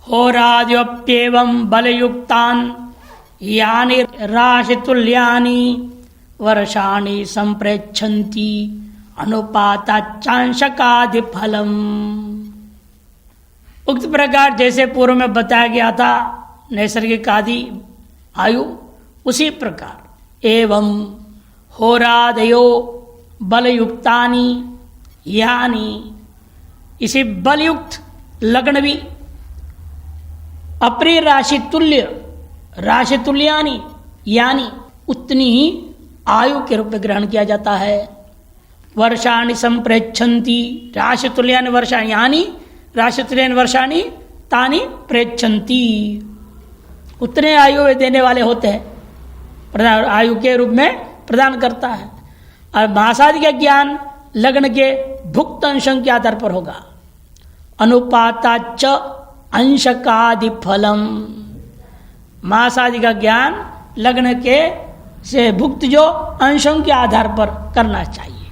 होराद्योप्येवं बलयुक्तान् यानि राशितुल्यानि वर्षाणि संप्रेक्षन्ति अनुपाताच्चांशकादिफलम्। उक्त प्रकार जैसे पूर्व में बताया गया था नैसर्गिक आदि आयु, उसी प्रकार एवं होरादयो बलयुक्तानि यानि, इसी बलयुक्त लग्न भी अपनी राशि तुल्यानि यानी उतनी ही आयु के रूप में ग्रहण किया जाता है। वर्षाणि संप्रेक्षन्ति, राशि तुल्यानि वर्षाणि यानी राशि तुल्यानि वर्षाणि तानि प्रेक्षन्ति, उतने आयु देने वाले होते हैं, प्रदान आयु के रूप में प्रदान करता है। और मासादि का ज्ञान लग्न के भुक्त अंशों के आधार पर होगा। अनुपाताच्च अंशकादि फलम, मासादि का ज्ञान लग्न के से भुक्त जो अंशों के आधार पर करना चाहिए,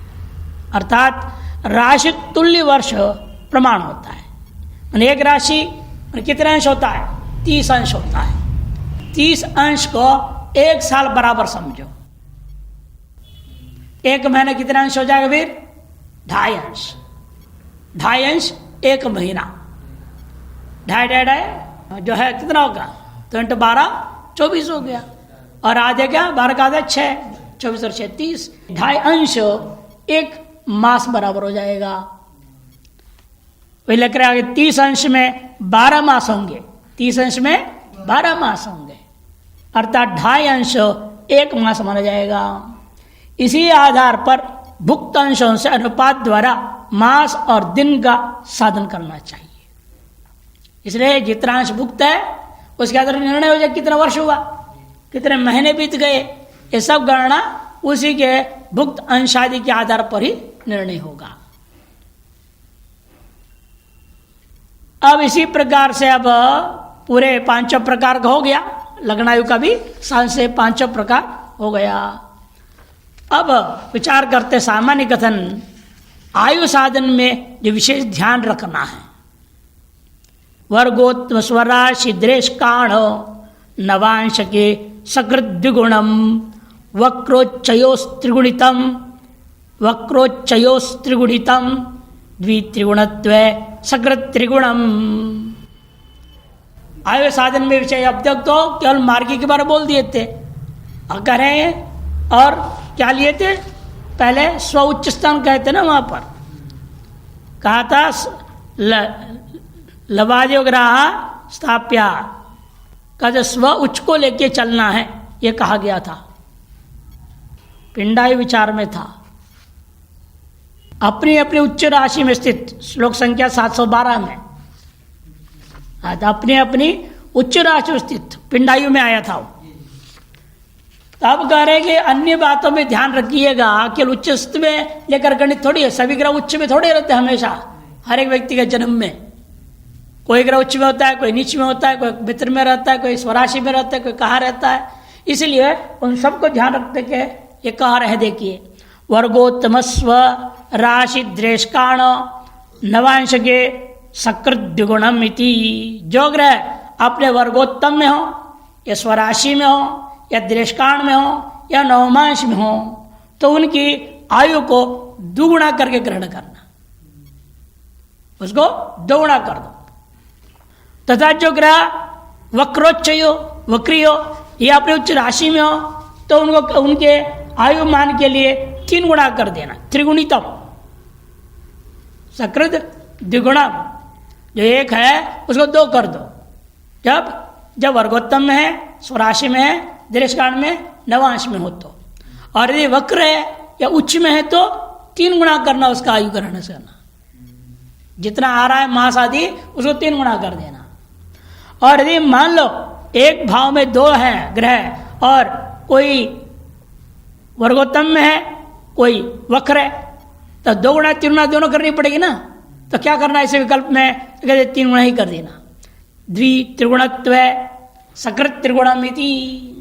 अर्थात राशि तुल्य वर्ष प्रमाण होता है। एक राशि कितने अंश होता है? 30 अंश होता है। 30 अंश को एक साल बराबर समझो। एक महीने कितना अंश हो जाएगा फिर? 2.5 अंश। 2.5 अंश एक महीना, 2.5 जो है कितना होगा? 2 12 24 हो गया। और आधे क्या? 12 का आधा 6, 24 और 6 30। 2.5 अंश एक मास बराबर हो जाएगा। वही लग रहा है 30 अंश में 12 मास होंगे, 30 अंश में 12 मास होंगे, अर्थात 2.5 अंश एक मास माना जाएगा। इसी आधार पर भुक्त अंशों से अनुपात द्वारा मास और दिन का साधन करना चाहिए। इसलिए जितना अंश भुक्त है उसके आधार निर्णय हो जाए कितना वर्ष हुआ, कितने महीने बीत गए, ये सब गणना उसी के भुक्त अंश आदि के आधार पर ही निर्णय होगा। अब इसी प्रकार से अब पूरे 5 प्रकार का हो गया, लग्नायु का भी साल से 5 प्रकार हो गया। अब विचार करते सामान्य कथन आयु साधन में जो विशेष ध्यान रखना है। वर्गोत्तम स्वराशि द्रेश काण नवांश के सकृत द्विगुणम वक्रोच्चयोस्त्रिगुणितम द्वित्रिगुणत्व सकृत त्रिगुणम। आयु साधन में विषय अब तक तो केवल मार्गी के बारे बोल दिए थे, अब कह रहे हैं और क्या लिए थे? पहले स्व उच्च स्थान कहते ना, वहां पर कहा था लवाद्योग्राह स्थाप्या का जो स्व उच्च को लेके चलना है ये कहा गया था, पिंडायु विचार में था। अपनी अपनी उच्च राशि में स्थित, श्लोक संख्या 712 में अपनी अपनी उच्च राशि में स्थित पिंडायु में आया था। अब कह रहे कि अन्य बातों में ध्यान रखिएगा, केवल उच्च में लेकर गणित थोड़ी है। सभी ग्रह उच्च में थोड़े रहते हैं हमेशा, हर एक व्यक्ति के जन्म में कोई ग्रह उच्च में होता है, कोई नीच में होता है, कोई मित्र में रहता है, कोई स्वराशि में रहता है, कोई कहाँ रहता है। इसलिए उन सबको ध्यान रखते के ये कह रहे, देखिए वर्गोत्तम स्व राशि द्रेशकाण नवांश के सकृत द्विगुणम इति। जो ग्रह अपने वर्गोत्तम में हो या स्वराशि में हो या द्रेशकाण में हो या नवमांश में हो तो उनकी आयु को दुगुना करके ग्रहण करना, उसको दोगुना कर दो। तथा जो ग्रह वक्रोच्चयो वक्री हो या अपने उच्च राशि में हो तो उनको उनके आयु मान के लिए 3 गुणा कर देना, त्रिगुणितम सकृत द्विगुणम। जो 1 है उसको 2 कर दो। जब वर्गोत्तम में है, स्वराशि में है, द्रेशकाण में, नवांश में हो तो। और यदि वक्र है या उच्च में है तो 3 गुणा करना उसका आयु ग्रहण से करना, जितना आ रहा है मास आदि उसको 3 गुणा कर देना। और यदि मान लो एक भाव में 2 हैं ग्रह और कोई वर्गोत्तम में है कोई वक्र है तो 2 गुणा 3 गुणा दोनों करनी पड़ेगी ना। तो क्या करना ऐसे विकल्प में? कहते 3 गुणा ही कर देना। द्वित्रिगुणत्व सकृत त्रिगुणमिति।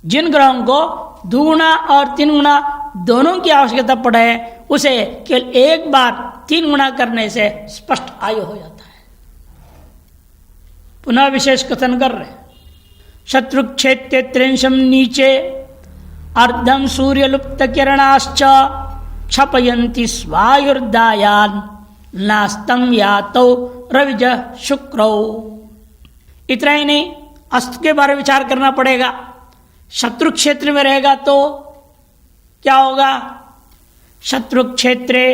जिन ग्रहों को 2 गुणा और 3 गुणा दोनों की आवश्यकता पड़े उसे केवल एक बार 3 गुणा करने से स्पष्ट आयु हो जाता है। पुनः विशेष कथन कर रहे। शत्रु क्षेत्रे त्रिंशम नीचे अर्धम सूर्यलुप्त किरणाश्च क्षपयन्ति स्वायुर्दायान नास्तम यातो रविज शुक्रौ। इतना ही नहीं, अस्त के बारे में विचार करना पड़ेगा। शत्रु क्षेत्र में रहेगा तो क्या होगा? शत्रु क्षेत्रे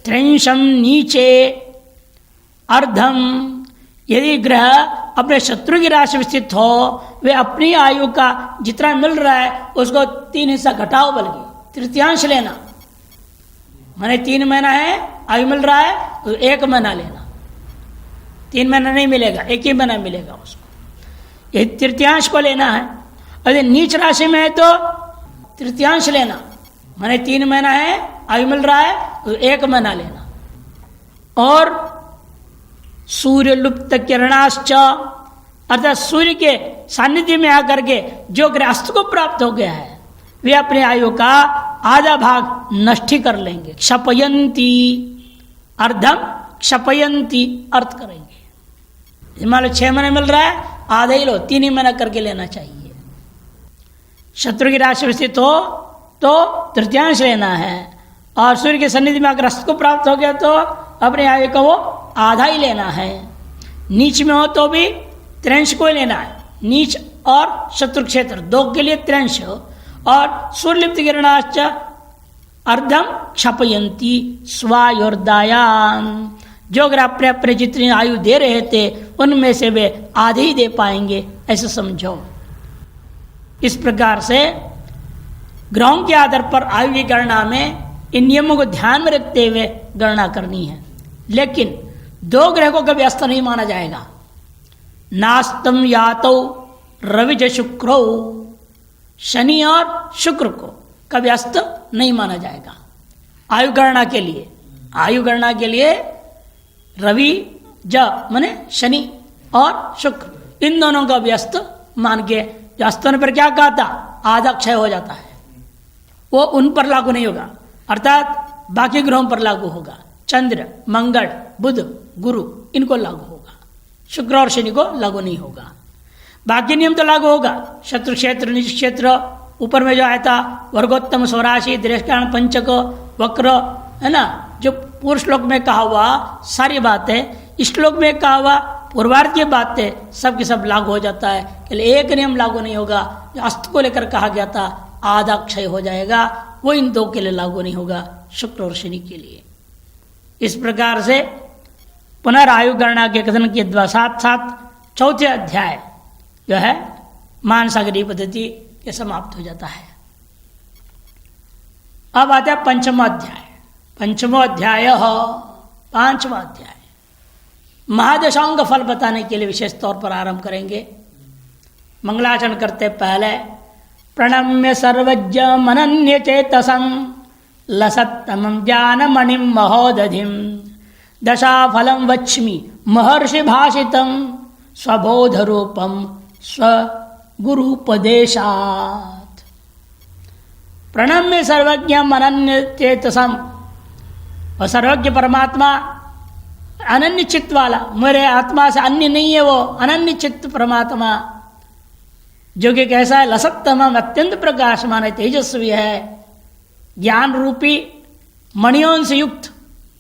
त्रिंशम नीचे अर्धम, यदि ग्रह अपने शत्रु की राशि में स्थित हो, वे अपनी आयु का जितना मिल रहा है उसको 3 हिस्सा घटाओ, बल्कि तृतीयांश लेना। माने 3 महीना है आयु मिल रहा है तो 1 महीना लेना। 3 महीना नहीं मिलेगा, 1 ही महीना मिलेगा उसको, यही तृतीयांश को लेना है। यदि नीच राशि में है तो तृतीयांश लेना, माने 3 महीना है आयु मिल रहा है तो 1 महीना लेना। और सूर्य लुप्त किरणाश्च, अर्थात सूर्य के सानिध्य में आकर के जो गृहस्थ को प्राप्त हो गया है वे अपने आयु का आधा भाग नष्ट ही कर लेंगे। क्षपयंती अर्धम क्षपयंती अर्थ करेंगे। मान लो 6 महीने मिल रहा है, आधा ही लो, 3 ही महीना करके लेना चाहिए। शत्रु की राशि में स्थित हो तो तृतीयांश लेना है, और सूर्य के सन्निधि में अगर को प्राप्त हो गया तो अपने आयु का वो आधा ही लेना है। नीच में हो तो भी त्रिंश को ही लेना है, नीच और शत्रु क्षेत्र 2 के लिए त्रिंश। और सूर्यलिप्त किरणाश्च अर्धम क्षपयंती स्वायुर्दायान, जो अगर अपने अपने जितनी आयु दे रहे थे उनमें से वे आधे ही दे पाएंगे, ऐसे समझो। इस प्रकार से ग्रहों के आधार पर आयु की गणना में इन नियमों को ध्यान में रखते हुए गणना करनी है। लेकिन 2 ग्रह को कभी अस्त नहीं माना जाएगा। नास्तम यातो रविज शुक्रो, शनि और शुक्र को कभी अस्त नहीं माना जाएगा आयु गणना के लिए। आयु गणना के लिए रवि ज माने शनि और शुक्र, इन दोनों का भी अस्त मान के, जो अस्त होने पर क्या कहा था, आधा क्षय हो जाता है, वो उन पर लागू नहीं होगा, अर्थात बाकी ग्रहों पर लागू होगा। चंद्र, मंगल, बुध, गुरु इनको लागू होगा, शुक्र और शनि को लागू नहीं होगा। बाकी नियम तो लागू होगा। शत्रु क्षेत्र, निज क्षेत्र, ऊपर में जो आया था वर्गोत्तम स्वराशि दृष्टान पंचक वक्र, है ना, जो पूर्व श्लोक में कहा हुआ सारी बातें इस श्लोक में कहा हुआ पूर्वार्ध की बातें सब के सब लागू हो जाता है। केवल एक नियम लागू नहीं होगा, जो अस्त को लेकर कहा गया था आधा क्षय हो जाएगा, वो इन 2 के लिए लागू नहीं होगा, शुक्र और शनि के लिए। इस प्रकार से पुनरायु गणना के कथन के द्वारा साथ साथ 4थे अध्याय जो है मानसागरी पद्धति के समाप्त हो जाता है। अब आता है 5वां अध्याय। 5वां अध्याय 5वां अध्याय महादशाओं का फल बताने के लिए विशेष तौर पर आरंभ करेंगे। मंगलाचरण करते पहले प्रणम्य सर्वज्ञ मनन्य चेतसं लसत्तमं ज्ञानमणिं महोदधिं दशाफलं वच्मि महर्षि भाषितं स्वबोधरूपं स्वगुरुपदेशात्। प्रणम्य सर्वज्ञ मनन्य चेतसं, और सर्वज्ञ परमात्मा अनन्य चित्त वाला, मेरे आत्मा से अन्य नहीं है, वो अनन्य चित्त परमात्मा जो कि कैसा है, लसत्तम अत्यंत प्रकाशमान है, तेजस्वी है, ज्ञान रूपी मणियों से युक्त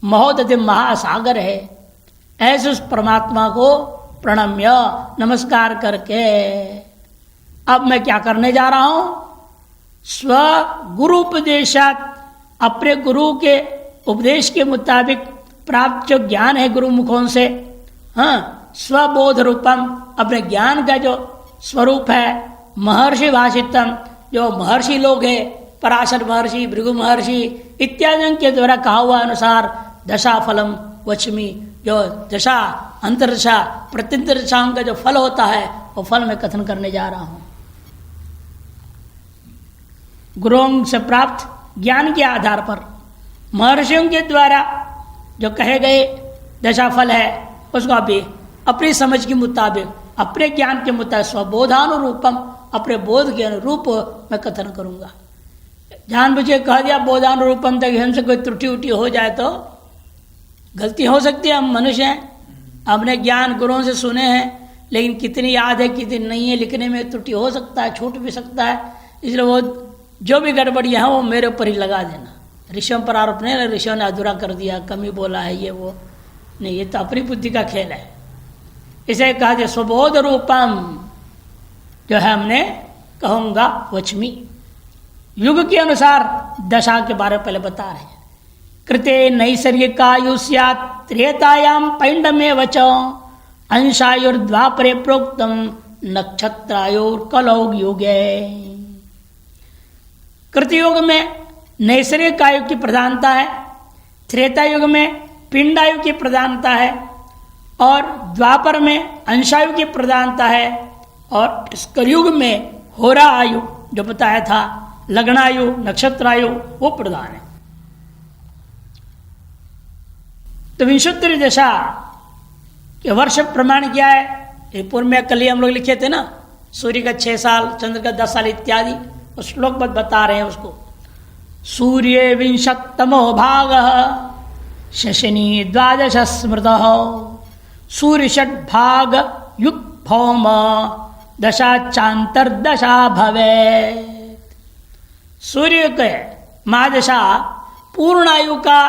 महोदधि महासागर है। ऐसे उस परमात्मा को प्रणम्य नमस्कार करके अब मैं क्या करने जा रहा हूं, स्व गुरु उपदेशात, अपने गुरु के उपदेश के मुताबिक प्राप्त जो ज्ञान है गुरु मुखों से, हाँ, स्वबोध रूपम, अपने ज्ञान का जो स्वरूप है, महर्षि भाषितम, जो महर्षि लोग है, पराशर महर्षि, भृगु महर्षि इत्यादि के द्वारा कहा हुआ अनुसार दशा फलम वचमी, जो दशा अंतरदशा प्रत्यंतरदशाओं का जो फल होता है वो फल मैं कथन करने जा रहा हूं। गुरुओं से प्राप्त ज्ञान के आधार पर महर्षियों के द्वारा जो कहे गए दशा फल है उसको अभी अपनी समझ के मुताबिक, अपने ज्ञान के मुताबिक स्वबोधानुरूपम, अपने बोध के अनुरूप मैं कथन करूंगा। जानबूझ के कह दिया बोधानुरूपम तक हमसे कोई त्रुटि उटी हो जाए तो गलती हो सकती है, हम मनुष्य हैं, अपने ज्ञान गुरुओं से सुने हैं, लेकिन कितनी याद है कितनी नहीं है, लिखने में त्रुटि हो सकता है, छूट भी सकता है, इसलिए वो जो भी गड़बड़ियाँ हैं वो मेरे ऊपर ही लगा देना। ऋषियों पर आरोप नहीं, ऋषियों ने अधूरा कर दिया, कमी बोला है, ये वो नहीं, ये तो अपनी बुद्धि का खेल है। इसे कहा जाए स्वबोध रूपम, जो है हमने कहूँगा वचमी। युग के अनुसार दशा के बारे में पहले बता रहे हैं। कृते नैसर्गिकायु स्यात् त्रेतायाम पैंडमे वच अंशायुर्द्वापरे प्रोक्तम नक्षत्रायुर कलौग युगे। कृतयुग में नैसर्गिक आयु की प्रधानता है, त्रेता युग में पिंडायु की प्रधानता है, और द्वापर में अंशायु की प्रधानता है, और इस कलयुग में होरा आयु जो बताया था, लग्नायु नक्षत्रायु वो प्रधान है। तो विंशोत्तरी दशा के वर्ष प्रमाण क्या है? ये पूर्व में कल ही हम लोग लिखे थे ना, सूर्य का 6 साल, चंद्र का 10 साल इत्यादि, उस श्लोक में बता रहे हैं उसको। सूर्य विंशतमो भाग शशिनी द्वादश स्मृत सूर्य षट भाग युग भौम दशा चांतर दशा भवे। सूर्य के महादशा पूर्ण आयु का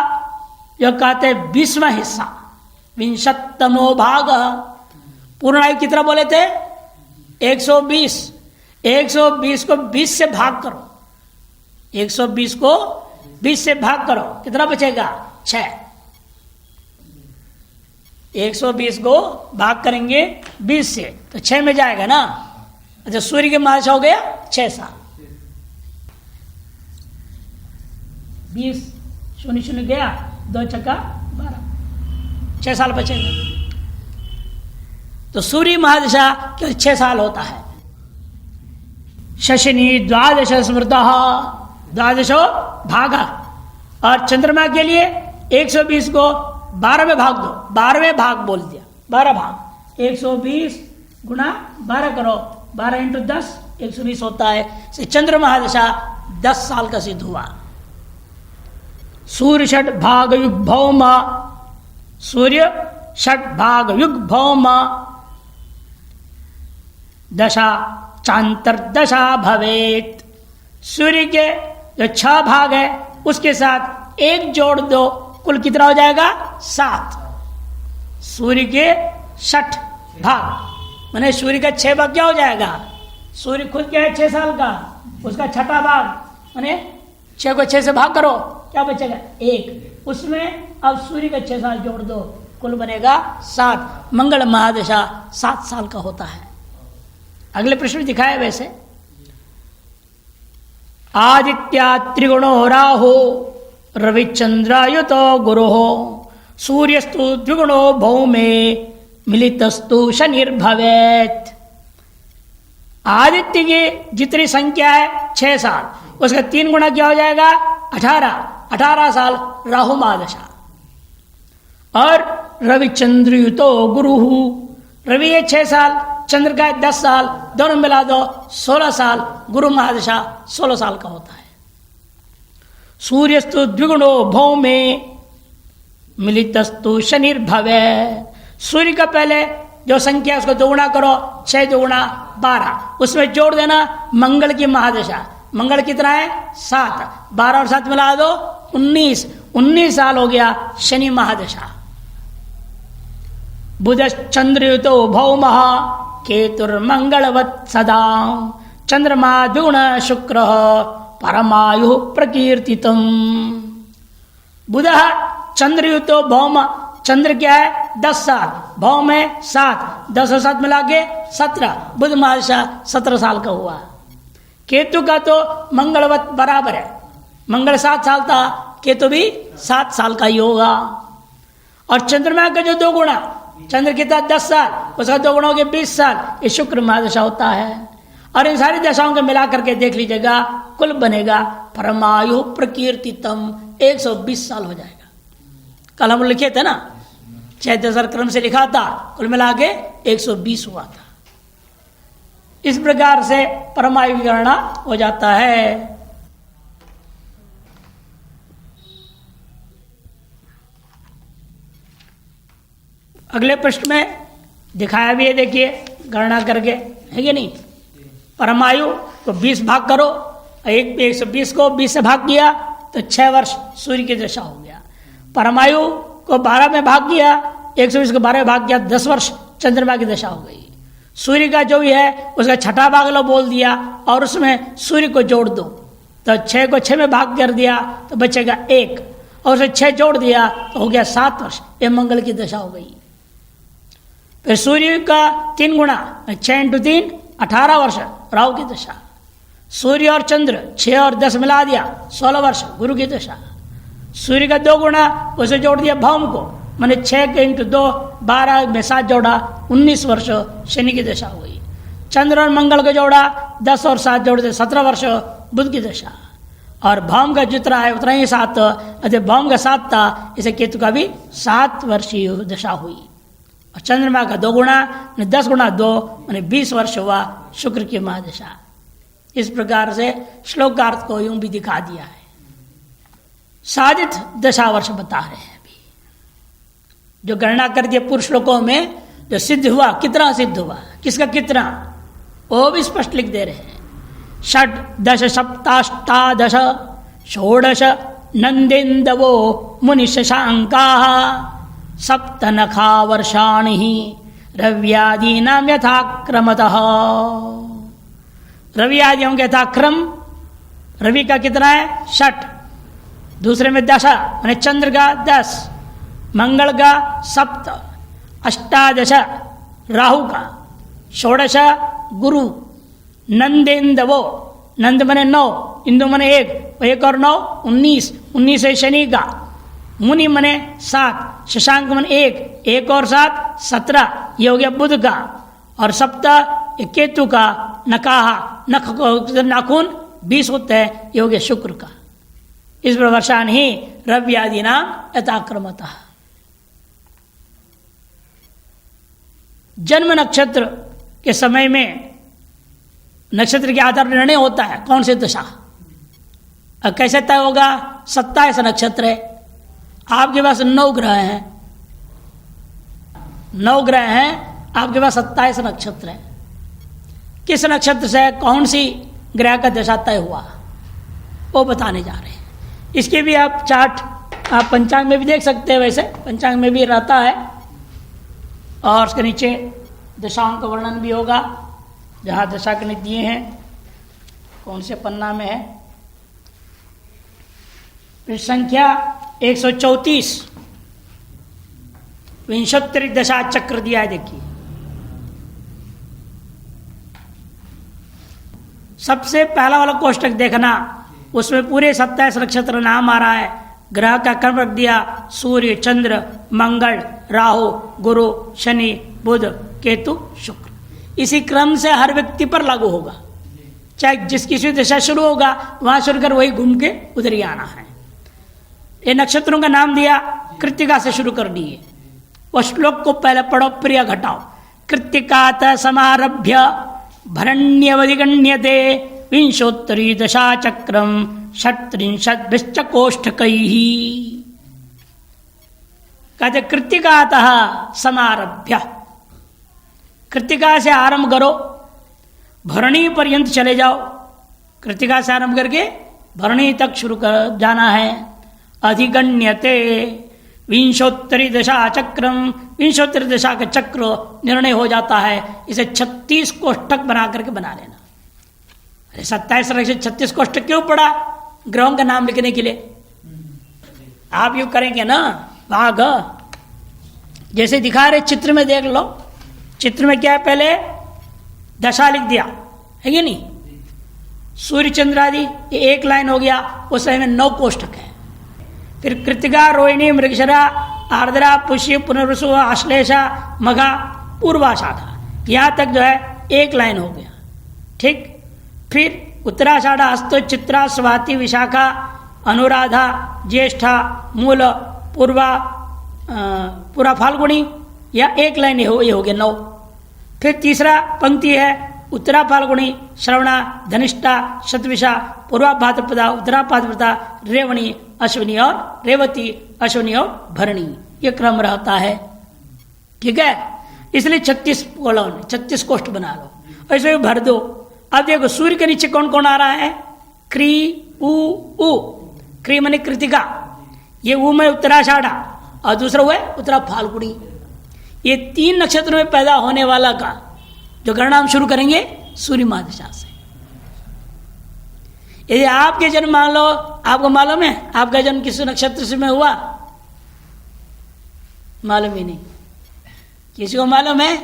जो कहते 20वां हिस्सा, विंशतमो भाग। पूर्ण आयु कितना बोले थे? 120। 120 को 20 से भाग करो, 120 को 20 से भाग करो, कितना बचेगा? 6। 120 को भाग करेंगे 20 से तो 6 में जाएगा ना। अच्छा, सूर्य के महादशा हो गया 6 साल। 20 शून्य शून्य गया, 2 चक्का 12, 6 साल बचेगा। तो सूर्य महादशा केवल 6 साल होता है। शशिनी द्वादश स्मृत, द्वादशो भागा, और चंद्रमा के लिए 120 को 12 में भाग दो, 12वें भाग बोल दिया, 12 भाग। 120 गुणा 12 करो, 12 इंटू 10 120 होता है। से चंद्र महादशा 10 साल का सिद्ध हुआ। सूर्य षट भाग युग भौम, सूर्य षट भाग युग भौम दशा चांतर दशा भवेत। सूर्य के जो 6 भाग है उसके साथ 1 जोड़ दो, कुल कितना हो जाएगा? 7। सूर्य के 6 भाग माने सूर्य का 6 भाग क्या हो जाएगा? सूर्य खुद क्या है 6 साल का, उसका 6ठा भाग माने 6 को 6 से भाग करो, क्या बचेगा? 1। उसमें अब सूर्य का 6 साल जोड़ दो, कुल बनेगा 7। मंगल महादशा 7 साल का होता है। अगले प्रश्न दिखाए वैसे। आदित्या त्रिगुणो राहो रविचंद्रायुतो गुरु सूर्यस्तु द्विगुणो भौमे मिलितस्तु शनिर्भवेत्। आदित्य की जितनी संख्या है 6 साल, उसका 3 गुणा क्या हो जाएगा? 18 साल राहु महादशा। और रविचंद्रयुतो गुरु, रवि है 6 साल, चंद्र का 10 साल, दोनों मिला दो 16 साल, गुरु महादशा 16 साल का होता है। सूर्यस्तु द्विगुणो भौमे मिलितस्तु शनिर्भवे। सूर्य का पहले जो संख्या उसको 2 गुणा करो, 6 2 गुणा 12, उसमें जोड़ देना मंगल की महादशा। मंगल कितना है? 7, 12 और 7 मिला दो 19 साल हो गया शनि महादशा। बुध चंद्रयुतो भौम केतुर्मंगलवत् सदा चंद्रमा द्विगुण शुक्र परमायु प्रकीर्तितम। बुध चंद्रयुतो भौम, चंद्र क्या है 10 साल, भौम है 7, 10 और 7 मिला के 17, बुध महादशा 17 साल का हुआ। केतु का तो मंगलवत बराबर है, मंगल 7 साल था, केतु भी 7 साल का ही होगा। और चंद्रमा का जो 2 गुणा, चंद्र कितना 10 साल, उसका 2 गुणा हो गया 20 साल, ये शुक्र महादशा होता है। और इन सारी दशाओं के मिला करके देख लीजिएगा, कुल बनेगा परमायु प्रकीर्तितम, 120 साल हो जाएगा। कल हम लिखे थे ना, 6 दशर क्रम से लिखा था, कुल मिला के 120 हुआ था। इस प्रकार से परमायु की गणना हो जाता है। अगले प्रश्न में दिखाया भी है, देखिए गणना करके, है कि नहीं। परमायु को 20 भाग करो, 120 को 20 से भाग किया तो 6 वर्ष सूर्य की दशा हो गया। परमायु को 12 में भाग किया, 120 को 12 में भाग किया, 10 वर्ष चंद्रमा की दशा हो गई। सूर्य का जो भी है उसका छठा भाग लो बोल दिया और उसमें सूर्य को जोड़ दो, तो 6 को 6 में भाग कर दिया तो बचेगा 1, और उसे 6 जोड़ दिया तो हो गया 7 वर्ष। ये मंगल की दशा हो गई। फिर सूर्य का 3 गुना 6 × 3 18 वर्ष राहु की दशा। सूर्य और चंद्र 6 और 10 मिला दिया 16 वर्ष गुरु की दशा। सूर्य का 2 गुना उसे जोड़ दिया भौम को, मैंने 6 × 2 12 में 7 जोड़ा 19 वर्ष शनि की दशा हो गई। चंद्र और मंगल को जोड़ा 10 और 7 जोड़ दिया 17 वर्ष बुध की दशा। और भौम का जितना है उतना ही 7, अरे भौम का 7 था, इसे केतु का भी 7 वर्षीय दशा हुई। और चंद्रमा का 2 गुना 10 गुना 2 मैंने 20 वर्ष हुआ शुक्र की महादशा। इस प्रकार से श्लोकार्थ को यूं भी दिखा दिया है। साधित दशा वर्ष बता रहे हैं अभी, जो गणना कर दिए पूर्व श्लोकों में, जो सिद्ध हुआ कितना सिद्ध हुआ, किसका कितना, वो भी स्पष्ट लिख दे रहे हैं। 6 10 सप्ताष्टादश 16 नंदेन्दवो मुनिशशांकाः सप्तनखा वर्षाणि रव्यादीनां यथाक्रमतः। रवि आदियों के यथाक्रम, रवि का कितना है 6, दूसरे में 10 माने चंद्र का 10, मंगल का 7, 18 राहु का, 16 गुरु, नंदेन्दवो, नंद मने 9, इंदु मने 1 और 9 19, 19 है शनि का, मुनि मने 7, शशांक मन 1 और 7 17, ये हो गया बुध का, और सप्ता केतु का, नकाहा नख नाखून 20 होते हैं, ये हो गया शुक्र का। इस प्रवर्षा नहीं रव्यादि नाम यथाक्रमतः। जन्म नक्षत्र के समय में नक्षत्र के आधार पर निर्णय होता है कौन सी दशा। कैसे तय होगा, 27 नक्षत्र है, आपके पास 9 ग्रह हैं, 9 ग्रह हैं, आपके पास 27 नक्षत्र है। किस नक्षत्र से कौन सी ग्रह का दशा तय हुआ वो बताने जा रहे हैं। इसके भी आप चार्ट आप पंचांग में भी देख सकते हैं, वैसे पंचांग में भी रहता है, और उसके नीचे दशाओं का वर्णन भी होगा, जहाँ दशा के दिए हैं कौन से पन्ना में है। फिर संख्या 134 विंशोत्तरी दशा चक्र दिया है, देखिए। सबसे पहला वाला कोष्टक देखना, उसमें पूरे 27 नक्षत्र नाम आ रहा है, ग्रह का क्रम रख दिया, सूर्य चंद्र मंगल राहु गुरु शनि बुध केतु शुक्र। इसी क्रम से हर व्यक्ति पर लागू होगा, चाहे जिस किसी दशा शुरू होगा वहां शुरू कर वही घूम के उधर ही आना है। ये नक्षत्रों का नाम दिया, कृत्तिका से शुरू कर दिए। वो श्लोक को पहले पढ़ो, प्रिय घटाओ। कृत्तिकात समारभ्य भरण्यवधिगण्यते विंशोत्तरी दशा चक्रम 37 कोष्ठकैः। कहते कृत्तिकातः समारभ्य, कृत्तिका से आरंभ करो, भरणी पर्यंत चले जाओ। कृत्तिका से आरंभ करके भरणी तक शुरू कर जाना है। अधिगण्यते विंशोत्तरी दशा चक्रम, विंशोत्तरी दशा का चक्र निर्णय हो जाता है। इसे 36 कोष्ठक बना करके बना लेना। अरे 27 से 36 कोष्ठक क्यों पड़ा? ग्रहों का नाम लिखने के लिए। आप यूँ करेंगे ना, भाग जैसे दिखा रहे चित्र में देख लो। चित्र में क्या है, पहले दशा लिख दिया है कि नहीं, सूर्य चंद्र आदि, ये एक लाइन हो गया, उस लाइन में 9 कोष्ठक है। फिर कृतिका रोहिणी मृगशिरा आर्द्रा पुष्य पुनर्वसु आश्लेषा मघा पूर्वाषाढ़ा, यहाँ तक जो है एक लाइन हो गया, ठीक। फिर उत्तराषाढ़ा हस्तो चित्रा स्वाति विशाखा अनुराधा ज्येष्ठा मूल पूर्वा पूरा फाल्गुनी, या एक लाइन ये हो गया 9। फिर तीसरा पंक्ति है उत्तरा फाल्गुनी श्रवणा धनिष्ठा शतविषा पूर्वा भाद्रपदा उत्तरा भाद्रपदा रेवणी अश्विनी और रेवती अश्विनी और भरणी, ये क्रम रहता है, ठीक है। इसलिए 36 कॉलम 36 कोष्ठ बना लो, ऐसे भी भर दो। अब देखो सूर्य के नीचे कौन कौन आ रहा है? क्री उ। क्री माने कृतिका, ये ऊ में उत्तराषाढ़ा, और दूसरा हुआ है उत्तरा फाल्गुनी। ये 3 नक्षत्रों में पैदा होने वाला का जो गणना हम शुरू करेंगे सूर्य महादशा से। यदि आपके जन्म मान लो, आपको मालूम है आपका जन्म किस नक्षत्र से में हुआ? मालूम ही नहीं। किसी को मालूम है?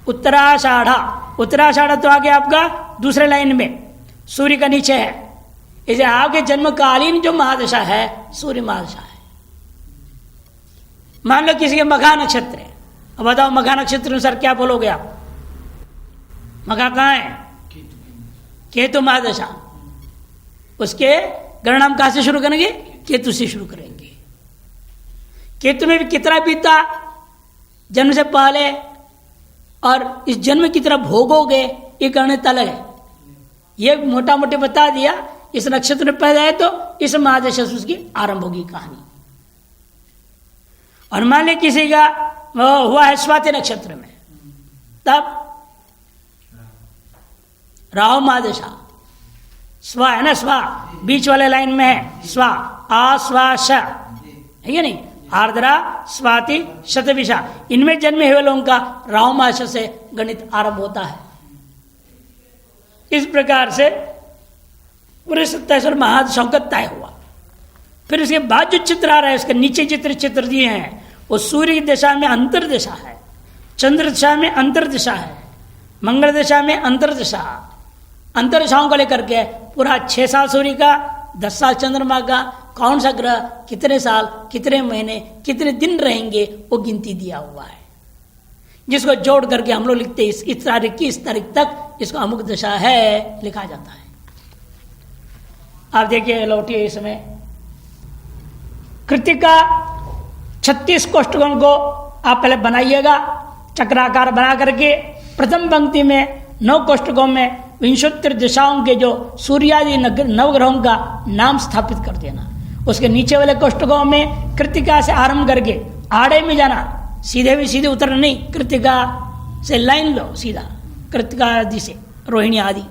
उत्तराषाढ़ा। उत्तराषाढ़ा तो आगे आपका दूसरे लाइन में सूर्य का नीचे है। इसे आपके जन्मकालीन जो महादशा है सूर्य महादशा है। मान लो किसी के मघा नक्षत्र है, अब बताओ मघा नक्षत्र अनुसार क्या बोलोगे आप? मघा कहाँ है? केतु महादशा। उसके गणना हम कहां से शुरू करेंगे? केतु से शुरू करेंगे। केतु में भी कितना बीता जन्म से पहले और इस जन्म की तरह भोगोगे, ये गणित अलग है। ये मोटा मोटे बता दिया, इस नक्षत्र में पैदा है तो इस महादशा से उसकी आरंभ होगी कहानी। और मान ले किसी का हुआ है स्वाति नक्षत्र में, तब राहु महादशा। स्वा है ना, स्वा बीच वाले लाइन में है, स्वा आ स्वा श है या नहीं? आर्द्रा स्वाति शतभिषा, इनमें जन्मे हुए लोगों का राहु महादशा से गणित आरंभ होता है। इस प्रकार से पूरे 27 महादशाओं का तय हुआ। फिर उसके बाद जो चित्र आ रहा है, उसके नीचे जितने चित्र दिए हैं वो सूर्य की दिशा में अंतर्दिशा है, चंद्र दिशा में अंतर्दिशा है, मंगल दिशा में अंतर्दिशा। अंतर्दिशाओं को लेकर के पूरा 6 साल सूर्य का, 10 साल चंद्रमा का, कौन सा ग्रह कितने साल, कितने महीने, कितने दिन रहेंगे वो गिनती दिया हुआ है, जिसको जोड़ करके हम लोग लिखते हैं इस तारीख की इस तारीख तक इसको अमुक दशा है लिखा जाता है। आप देखिए लौटिए इसमें कृतिका 36 कोष्ठकों को आप पहले बनाइएगा चक्राकार बना करके। प्रथम पंक्ति में 9 कोष्ठकों में विंशोत्तर दिशाओं के जो सूर्यादि नवग्रहों का नाम स्थापित कर देना। उसके नीचे वाले कोष्ठकों में कृतिका से आरंभ करके आड़े में जाना, सीधे भी सीधे उतरना नहीं, कृतिका से लाइन लो सीधा, कृतिका आदि से रोहिणी आदि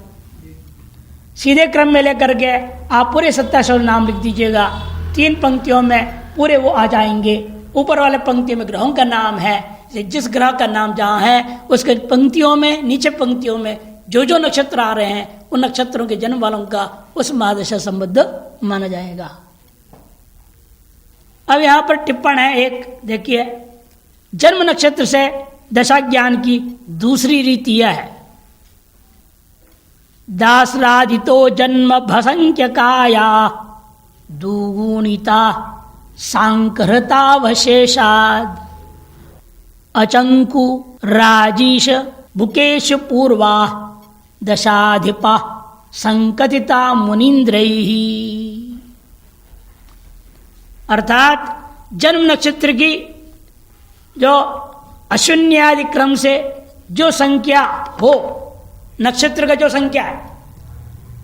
सीधे क्रम में लेकर के आप पूरे 27 नाम लिख दीजिएगा। 3 पंक्तियों में पूरे वो आ जाएंगे। ऊपर वाले पंक्ति में ग्रहों का नाम है, जिस ग्रह का नाम जहाँ है उसके पंक्तियों में, नीचे पंक्तियों में जो नक्षत्र आ रहे हैं उन नक्षत्रों के जन्म वालों का उस महादशा संबद्ध माना जाएगा। अब यहाँ पर टिप्पण है एक, देखिए जन्म नक्षत्र से दशा ज्ञान की दूसरी रीति यह है, दासराधितो जन्म भसंख्य काया दुगुणिता सांकृतावशेषाद अचंकु राजीश बुकेश पूर्वा दशाधिपा संकथिता मुनीन्द्रैहि। अर्थात जन्म नक्षत्र की जो अशून्यादि क्रम से जो संख्या हो, नक्षत्र का जो संख्या है,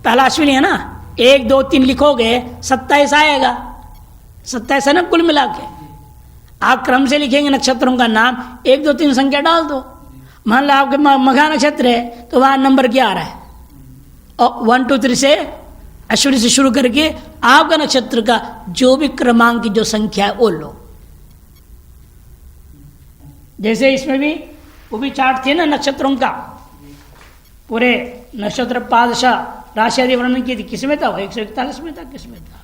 पहला अश्विनी है ना, 1 2 3 लिखोगे 27 आएगा, 27 है ना कुल मिला के। आप क्रम से लिखेंगे नक्षत्रों का नाम, 1 2 3 संख्या डाल दो। मान लो आपके मघा नक्षत्र है तो वहां नंबर क्या आ रहा है, और 1 2 3 से अश्विनी से शुरू करके आपका नक्षत्र का जो भी क्रमांक की जो संख्या है वो लो। जैसे इसमें भी वो भी चार्ट थे ना नक्षत्रों का, पूरे नक्षत्र पादशाह राशि आदि वर्णन की थी। किसमें था वो? 141 में था, किसमें था?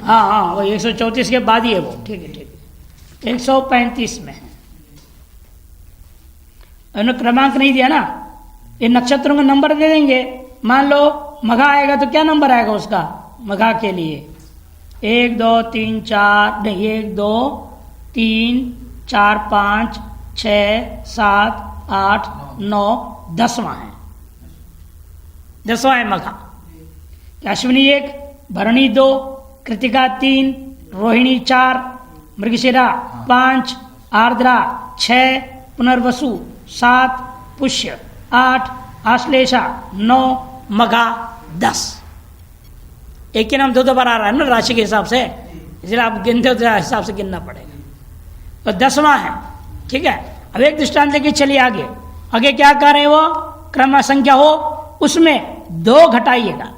हाँ वो 134 के बाद ही है वो, ठीक है 135 में है। उन्होंने क्रमांक नहीं दिया ना, ये नक्षत्रों का नंबर दे देंगे। मान लो मघा आएगा तो क्या नंबर आएगा उसका? मघा के लिए 1 2 3 4 नहीं 1 2 3 4 5 6 7 8 9 10वां है, 10वां है मघा। अश्विनी 1, भरणी 2, कृतिका 3, रोहिणी 4, मृगशिरा 5, आर्द्रा 6, पुनर्वसु 7, पुष्य 8, आश्लेषा 9, मघा 10। एक के नाम 2 बार आ रहा है ना राशि के हिसाब से, इसलिए आप गिनते हो तो हिसाब से गिनना पड़ेगा। तो 10वां है, ठीक है। अब एक दृष्टांत लेके चलिए आगे। आगे क्या कर रहे हैं वो, क्रम संख्या हो उसमें 2 घटाइएगा,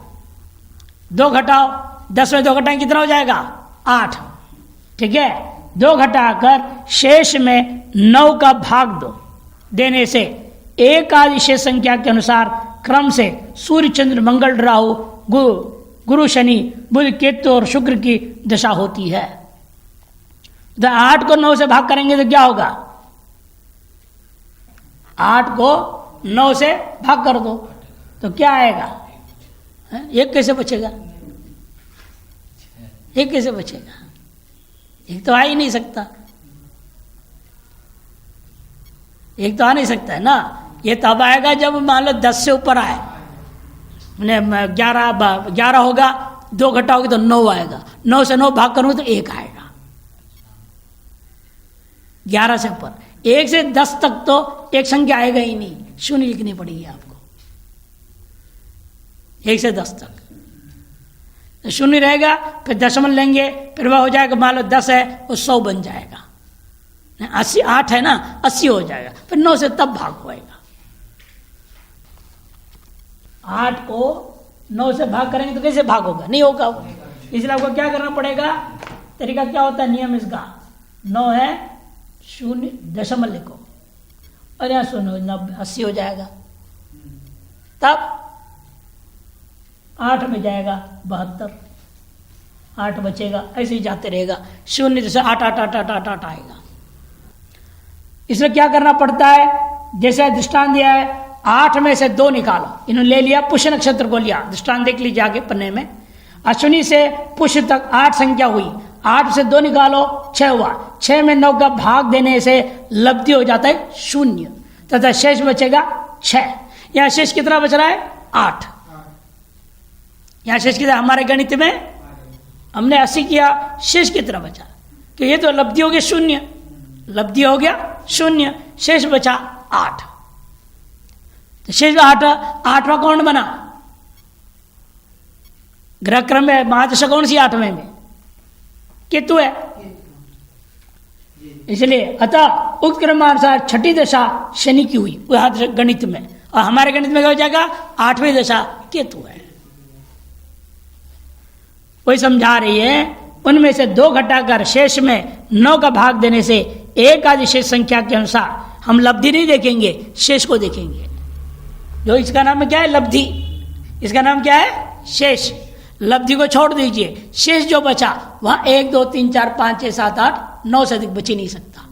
2 घटाओ, 10 में 2 घटाएं कितना हो जाएगा 8, ठीक है। 2 घटाकर शेष में 9 का भाग दो देने से एक आदि शेष संख्या के अनुसार क्रम से सूर्य चंद्र मंगल राहु गुरु शनि बुध केतु और शुक्र की दशा होती है। 8 को 9 से भाग करेंगे तो क्या होगा, 8 को 9 से भाग कर दो तो क्या आएगा, एक कैसे बचेगा, एक कैसे बचेगा, एक तो आ ही नहीं सकता, एक तो आ नहीं सकता है ना। ये तब आएगा जब मान लो 10 से ऊपर आए, 11 होगा, 2 घटाओगे तो 9 आएगा, 9 से 9 भाग करूंगा तो 1 आएगा। 11 से ऊपर, 1 से 10 तक तो एक संख्या आएगा ही नहीं, 0 लिखनी पड़ेगी आपको। 1 से 10 तक तो 0 रहेगा, फिर दशमलव लेंगे, फिर वह हो जाएगा, मान लो 10 है वो 100 बन जाएगा, 80 8 है ना 80 हो जाएगा, फिर 9 से तब भाग होएगा। 8 को 9 से भाग करेंगे तो कैसे भाग होगा, नहीं होगा वो। इसलिए आपको क्या करना पड़ेगा, तरीका क्या होता है नियम इसका, 9 है 0 दशमलव लिखो और यहाँ 0 80 हो जाएगा, तब 8 में जाएगा 72, 8 बचेगा, ऐसे ही जाते रहेगा, 0 जैसे 8 8 8 8 8 8 आएगा। इसलिए क्या करना पड़ता है, जैसे दृष्टांत दिया है 8 में से 2 निकालो, इन्होंने ले लिया पुष्य नक्षत्र को लिया, दृष्टांत देख लीजिए आगे पन्ने में, अश्विनी से पुष्य तक 8 संख्या हुई, 8 से 2 निकालो 6 हुआ, 6 में 9 का भाग देने से लब्धि हो जाता है 0 तथा शेष बचेगा 6। यहाँ शेष कितना बच रहा है 8, यहाँ शेष कितना, हमारे गणित में हमने 80 किया, शेष कितना बचा, तो ये तो लब्धि हो गया 0, लब्धि हो गया 0, शेष बचा 8, तो शेष 8वां कौन बना, ग्रह क्रम में महादशा कौन सी 8वें में केतु है, इसलिए अतः उक्त क्रमानुसार 6ठी दशा शनि की हुई गणित में, और हमारे गणित में क्या हो जाएगा 8वीं दशा केतु है। वही समझा रही है, उनमें से 2 घटाकर शेष में 9 का भाग देने से एक आदि शेष संख्या के अनुसार हम लब्धि नहीं देखेंगे, शेष को देखेंगे। जो इसका नाम क्या है लब्धि, इसका नाम क्या है शेष। लब्धि को छोड़ दीजिए, शेष जो बचा वहां 1 2 3 4 5 6 7 8 9 से अधिक बच ही नहीं सकता।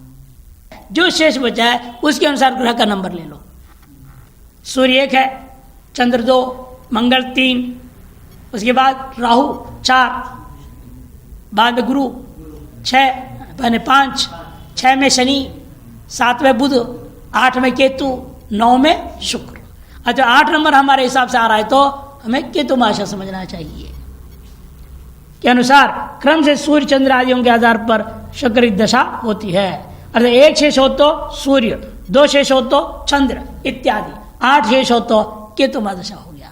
जो शेष बचा है उसके अनुसार ग्रह का नंबर ले लो। सूर्य 1 है, चंद्र 2, मंगल 3, उसके बाद राहु 4, बाद में गुरु 6, पहले 5, 6 में शनि, 7 में बुध, 8 में केतु, 9 में शुक्र। अच्छा 8 नंबर हमारे हिसाब से आ रहा है तो हमें केतु माशा समझना चाहिए के अनुसार क्रम से सूर्य चंद्र आदियों के आधार पर शुक्र की दशा होती है। अर्थात 1 शेष हो तो सूर्य, 2 शेष हो तो चंद्र इत्यादि, 8 शेष हो तो केतु महादशा हो गया,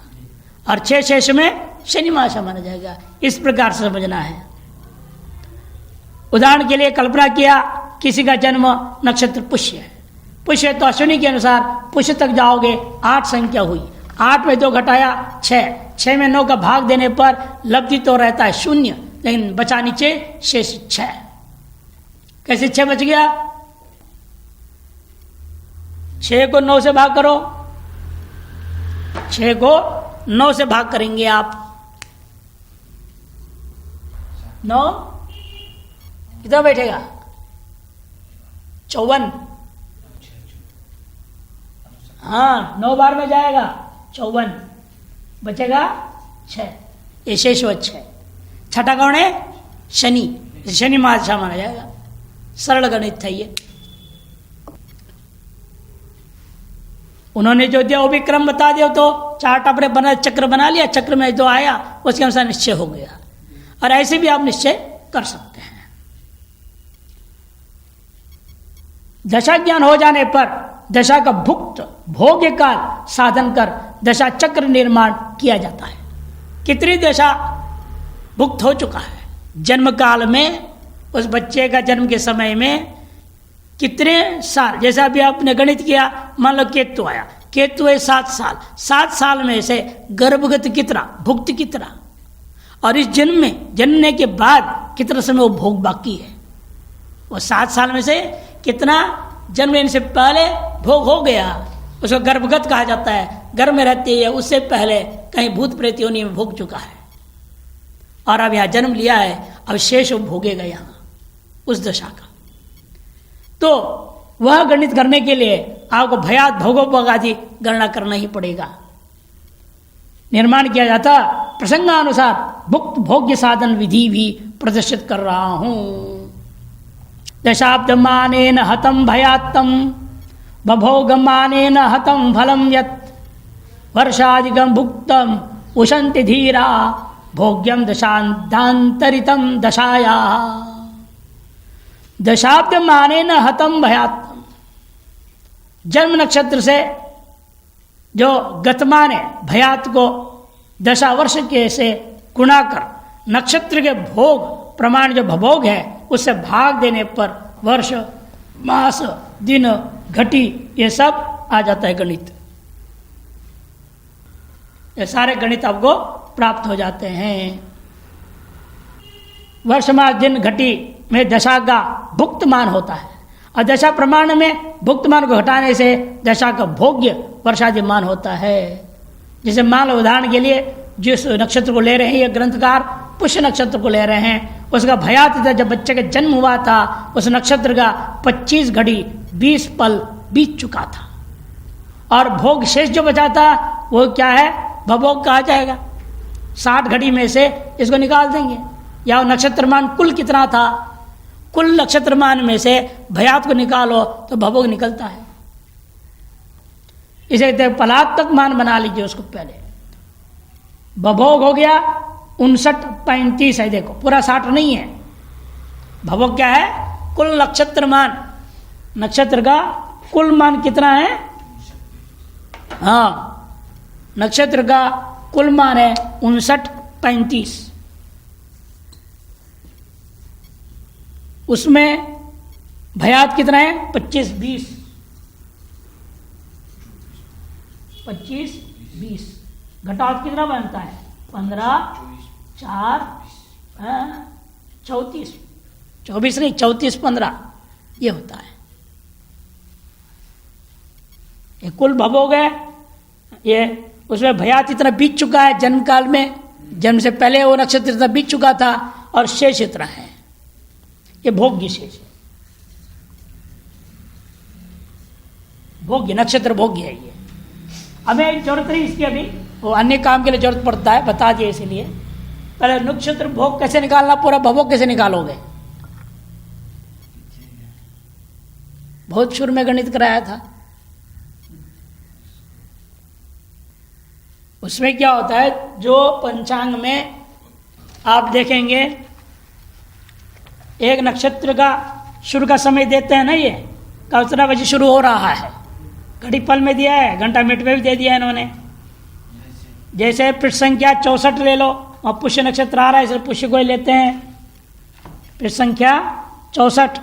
और 6 शेष में शनि महादशा माना जाएगा। इस प्रकार से समझना है। उदाहरण के लिए कल्पना किया किसी का जन्म नक्षत्र पुष्य है, पुष्य तो अश्विनी के अनुसार पुष्य तक जाओगे 8 संख्या हुई, 8 में 2 घटाया 6, 6 में 9 का भाग देने पर लब्धि तो रहता है 0, लेकिन बचा नीचे शेष 6। कैसे 6 बच गया, 6 को 9 से भाग करो, 6 को 9 से भाग करेंगे आप, 9 कितना बैठेगा 54, हाँ 9 बार में जाएगा 54, बचेगा 6, ये शेष 6। छठा कौन है शनि, शनि महादशा माना जाएगा। सरल गणित था ये। उन्होंने जो दिया वो भी क्रम बता दिया, तो चार्ट आपने बना, चक्र बना लिया, चक्र में जो आया उसके अनुसार निश्चय हो गया। और ऐसे भी आप निश्चय कर सकते हैं। दशा ज्ञान हो जाने पर दशा का भुक्त भोग्य काल साधन कर दशा चक्र निर्माण किया जाता है। कितनी दशा भुक्त हो चुका है, जन्म काल में उस बच्चे का जन्म के समय में कितने साल, जैसे अभी आपने गणित किया, मान लो केतु आया, केतु है 7 साल, 7 साल में से गर्भगत कितना, भुक्त कितना, और इस जन्म में जन्मने के बाद कितना समय वो भोग बाकी है। वो 7 साल में से कितना जन्म लेने से पहले भोग हो गया, उसको गर्भगत कहा जाता है। गर्भ में रहती है, उससे पहले कहीं भूत प्रेत योनि में भोग चुका है और अब यहाँ जन्म लिया है, अब शेष वो भोगेगा यहाँ उस दशा का। तो वह गणित करने के लिए आपको भयात भोगोपभोग आदि गणना करना ही पड़ेगा। निर्माण किया जाता प्रसंगानुसार भुक्त भोग्य साधन विधि भी प्रदर्शित कर रहा हूं। दशाब्दमानेन हतम भयात्तम बभोगमानेन हतम फलम यत् वर्षादिगम भुक्तम उशंति धीरा भोग्यम दशांतरितम दशाया। दशाब्दमानेन हतम भयात्तम, जन्म नक्षत्र से जो गतमान है भयात को दशा वर्ष के से गुणा कर नक्षत्र के भोग प्रमाण जो भभोग है उससे भाग देने पर वर्ष मास दिन घटी ये सब आ जाता है गणित। ये सारे गणित आपको प्राप्त हो जाते हैं। वर्ष मास दिन घटी में दशा का भुक्त मान होता है और दशा प्रमाण में भुक्त मान को घटाने से दशा का भोग्य वर्षादि मान होता है। जैसे मान लो उदाहरण के लिए जिस नक्षत्र को ले रहे हैं ये ग्रंथकार पुष्य नक्षत्र को ले रहे हैं, उसका भयात था जब बच्चे का जन्म हुआ था उस नक्षत्र का 25 घड़ी 20 पल बीत चुका था और भोग शेष जो बचा था वो क्या है, भभोग कहा जाएगा। 60 घड़ी में से इसको निकाल देंगे, या नक्षत्रमान कुल कितना था, कुल नक्षत्रमान में से भयात को निकालो तो भभोग निकलता है। इसे पलात्मक मान बना लीजिए उसको। पहले भभोग हो गया 59-35 है, देखो पूरा 60 नहीं है। भभोग क्या है, कुल नक्षत्र मान, नक्षत्र का कुल मान कितना है, हाँ नक्षत्र का कुल मान है 59-35। उसमें भयात कितना है 25-20, 25-20 घटात कितना बनता है 15 4 34, 24 नहीं 34-15 ये होता है। ये कुल भभोग है, ये उसमें भयात इतना बीत चुका है जन्म काल में, जन्म से पहले वो नक्षत्र इतना बीत चुका था और शेष इतना है, ये भोग्य शेष है। भोग्य नक्षत्र भोग्य है ये। हमें जरूरत नहीं इसकी, अभी वो अन्य काम के लिए जरूरत पड़ता है, बता दिए इसलिए। पहले नक्षत्र भोग कैसे निकालना, पूरा भभोग कैसे निकालोगे, बहुत शुरू में गणित कराया था। उसमें क्या होता है, जो पंचांग में आप देखेंगे एक नक्षत्र का शुरू का समय देते हैं ना, ये कितना बजे शुरू हो रहा है, घड़ी पल में दिया है, घंटा मिनट में भी दे दिया है इन्होंने। जैसे पृष्ठ संख्या 64 ले लो, और पुष्य नक्षत्र आ रहा है इसलिए पुष्य को ही लेते हैं। पृष्ठ संख्या 64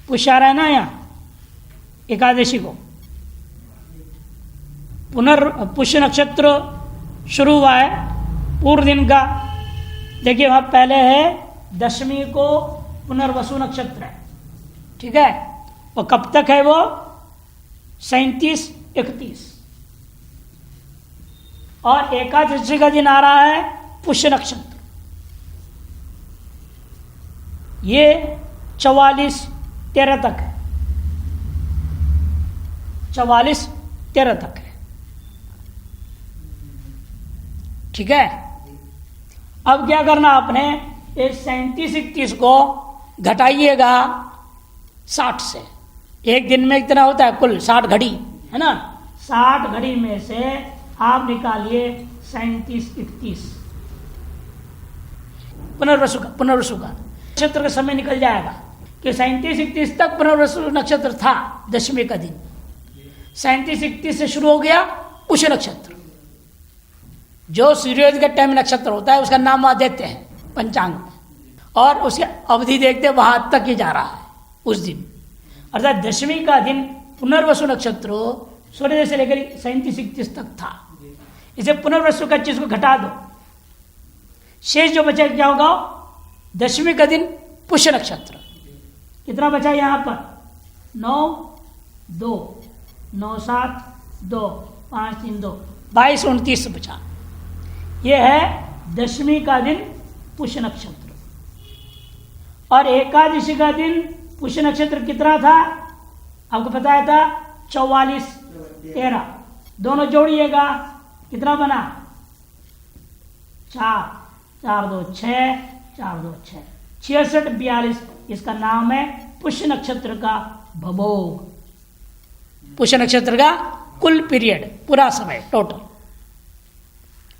पुष्य आ रहा है ना, यहाँ एकादशी को पुष्य नक्षत्र शुरू हुआ है पूर्व दिन का। देखिए वहां पहले है दशमी को पुनर्वसु नक्षत्र है, ठीक है, और कब तक है वो 37-31, और एकादशी का दिन आ रहा है पुष्य नक्षत्र, ये 44-13 तक है, 44-13 तक है, ठीक है। अब क्या करना आपने, इस 37-31 को घटाइएगा 60 से। एक दिन में कितना होता है कुल 60 घड़ी है ना, 60 घड़ी में से आप निकालिए 37-31 पुनर्वसु का नक्षत्र का समय निकल जाएगा कि 37-31 तक पुनर्वसु नक्षत्र था दशमी का दिन। 37-31 से शुरू हो गया पुष्य नक्षत्र, जो सूर्योदय के टाइम नक्षत्र होता है उसका नाम वहां देते हैं पंचांग में, और उसकी अवधि देखते वहां तक ही जा रहा है। उस दिन, अर्थात दशमी का दिन पुनर्वसु नक्षत्र सूर्योदय से लेकर 37-31 तक था। इसे पुनर्वसु का चीज को घटा दो, शेष जो बचा क्या होगा? दशमी का दिन पुष्य नक्षत्र। कितना बचा यहां पर? 9, 2, 9, 7, 2, 5, 3, 2, 22, 29 बचा। यह है दशमी का दिन पुष्य नक्षत्र। और एकादशी का दिन पुष्य नक्षत्र कितना था आपको बताया था? 44, 13, दोनों जोड़िएगा कितना बना? 4, 4, 2, 6, 4, 2, 6, 66, 42। इसका नाम है पुष्य नक्षत्र का भवोग। पुष्य नक्षत्र का कुल पीरियड, पूरा समय टोटल,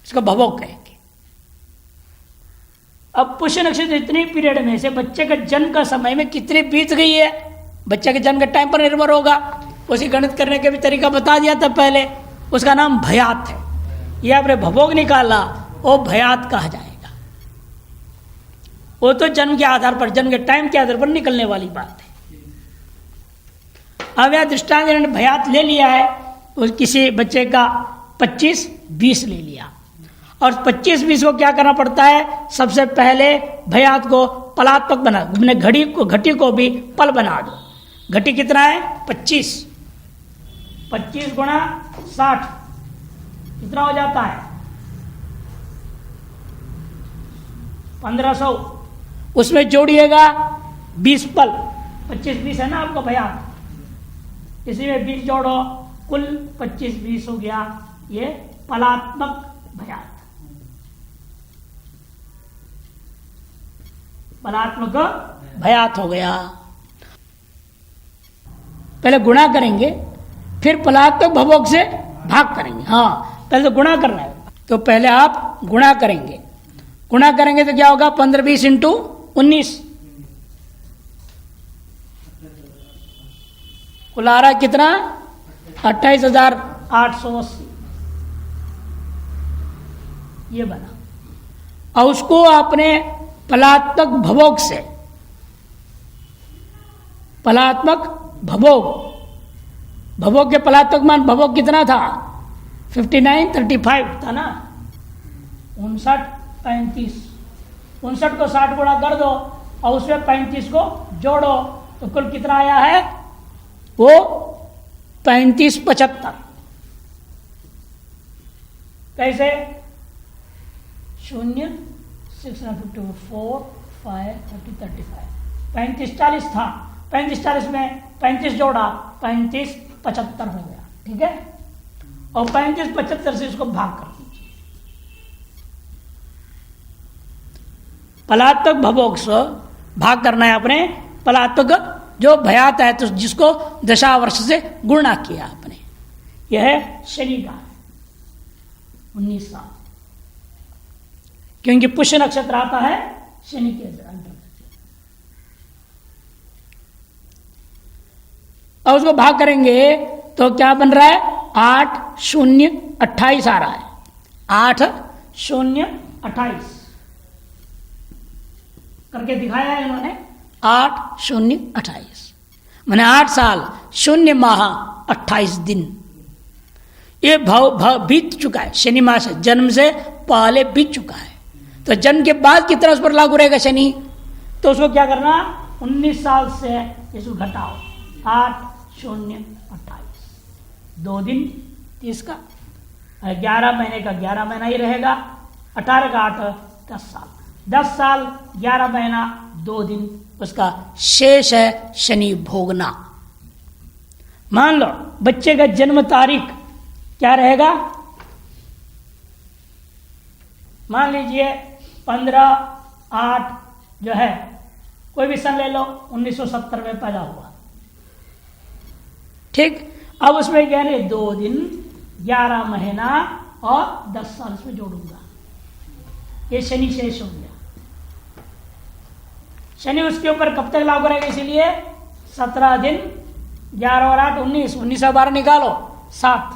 इसको भवोग कहेंगे। अब पुष्य नक्षत्र इतने पीरियड में से बच्चे का जन्म का समय में कितनी बीत गई है, बच्चे के जन्म के टाइम पर निर्भर होगा। उसी गणित करने का भी तरीका बता दिया था पहले, उसका नाम भयात है। ये आपने भवोग निकाला, वो भयात कहा जाएगा। वो तो जन्म के आधार पर, जन्म के टाइम के आधार पर निकलने वाली बात है। अब यह दृष्टांत इन्होंने भयात ले लिया है, किसी बच्चे का 25-20 ले लिया। और 25-20 को क्या करना पड़ता है? सबसे पहले भयात को पलात्मक बना, घटी को भी पल बना दो। घटी कितना है? 25, 25 गुणा 60 कितना हो जाता है? 1500। उसमें जोड़िएगा 20 पल, 25-20 है ना आपका भयात, इसी में 20 जोड़ो, कुल 25-20 हो गया। ये पलात्मक भयात, पलात्मक भयात हो गया। पहले गुणा करेंगे, फिर पलात्मक भवोग से भाग करेंगे। हाँ, पहले तो गुणा करना है, तो पहले आप गुणा करेंगे। गुणा करेंगे तो क्या होगा? 15-20 इंटू 19, कुल आ रहा है कितना? 28,880। ये बना। और उसको आपने पलात्मक भवोग से, पलात्मक भवोग, भवोग के पलात्मक मान, भवोग कितना था? 59-35 था ना, 59-35। 59 को 60 गुणा कर दो और उसमें 35 को जोड़ो, तो कुल कितना आया है? वो 35-75। कैसे? 0, 654, 5, 30, 35, 35-40 था। 35-40 में 35 जोड़ा, 35-75 हो गया। ठीक है, और 35-75 से इसको भाग कर दीजिए। पलात्मक भवोग से भाग करना है अपने, पलात्मक जो भयात है, तो जिसको दशावर्ष से गुणा किया आपने। यह है शनि का 19 साल, क्योंकि पुष्य नक्षत्र आता है शनि के अंतर्गत। और उसको भाग करेंगे तो क्या बन रहा है? 8, 0, 28 आ रहा है। 8, 0, 28 करके दिखाया है इन्होंने। 8, 0, 28 मैंने 8 साल 0 माह 28 दिन। ये भाव बीत चुका है, शनि मास जन्म से पहले बीत चुका है। तो जन्म के बाद कितना उस पर लागू रहेगा शनि? तो उसको क्या करना? 19 साल से इसको घटाओ। 8, 0, 28, 2 दिन 30 का, 11 महीने का 11 महीना ही रहेगा। 18 का 8, 10 साल, 10 साल 11 महीना 2 दिन उसका शेष है शनि भोगना। मान लो बच्चे का जन्म तारीख क्या रहेगा? मान लीजिए 15/8 जो है, कोई भी सन ले लो, 1970 में पैदा हुआ। ठीक, अब उसमें क्या है? 2 दिन 11 महीना और 10 साल इसमें जोड़ूंगा। ये शनि शेष हो गया। शनि उसके ऊपर कब तक लागू रहेगा? इसीलिए 17 दिन, 11 और 8 19, 19 और 12 निकालो 7,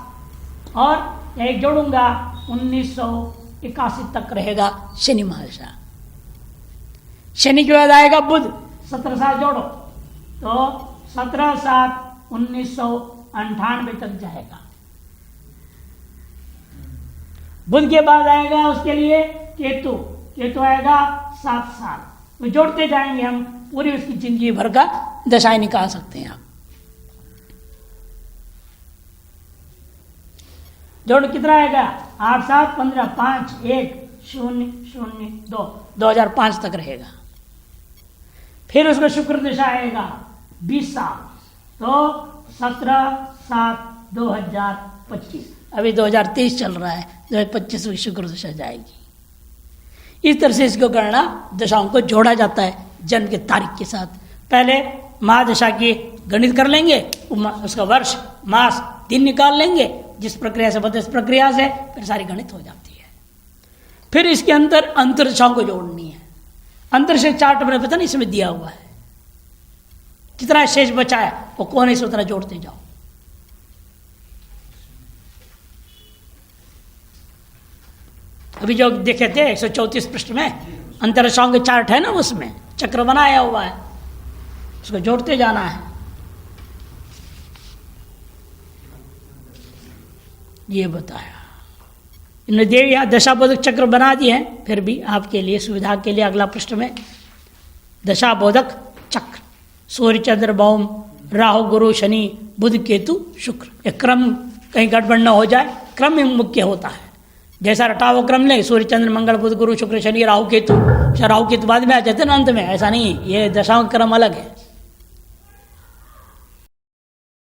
और एक जोड़ूंगा 1981 तक रहेगा शनि महादशा। शनि के बाद आएगा बुध, 17 साल जोड़ो, तो 17/7/1998 तक जाएगा। बुध के बाद आएगा उसके लिए केतु, केतु आएगा 7 साल। तो जोड़ते जाएंगे हम, पूरी उसकी जिंदगी भर का दशाएं निकाल सकते हैं आप। जोड़ कितना आएगा? 8 7 15 5 1 0 0 2 2005 तक रहेगा। फिर उसको शुक्र दशा आएगा 20 साल, तो 17/7/2025। अभी 2023 चल रहा है, 2025 में शुक्र दशा जाएगी। इस तरह से इसको गणना दशाओं को जोड़ा जाता है जन्म के तारीख के साथ। पहले महादशा की गणित कर लेंगे, उसका वर्ष मास दिन निकाल लेंगे, जिस प्रक्रिया से बता इस प्रक्रिया से फिर सारी गणित हो जाती है। फिर इसके अंदर अंतरदशाओं को जोड़नी है। अंतरदशा चार्ट मैंने पता नहीं इसमें दिया हुआ है, कितना शेष बचा है वो कोने से उतना जोड़ते जाओ। अभी जो देखे थे 134 पृष्ठ में अंतरदशाओं के चार्ट है ना, उसमें चक्र बनाया हुआ है, उसको जोड़ते जाना है। ये बताया इन्होंने देव यहाँ दशाबोधक चक्र बना दिए हैं। फिर भी आपके लिए सुविधा के लिए अगला पृष्ठ में दशाबोधक चक्र, सूर्य चंद्र भौम राहु गुरु शनि बुध केतु शुक्र, एक क्रम कहीं गड़बड़ न हो जाए, क्रम ही मुख्य होता है। जैसा रटा वो क्रम ले, सूर्य चंद्र मंगल बुध गुरु शुक्र शनि राहु केतु, राहु केतु बाद में आ जाते ना अंत में, ऐसा नहीं, ये दशाओं का क्रम अलग है।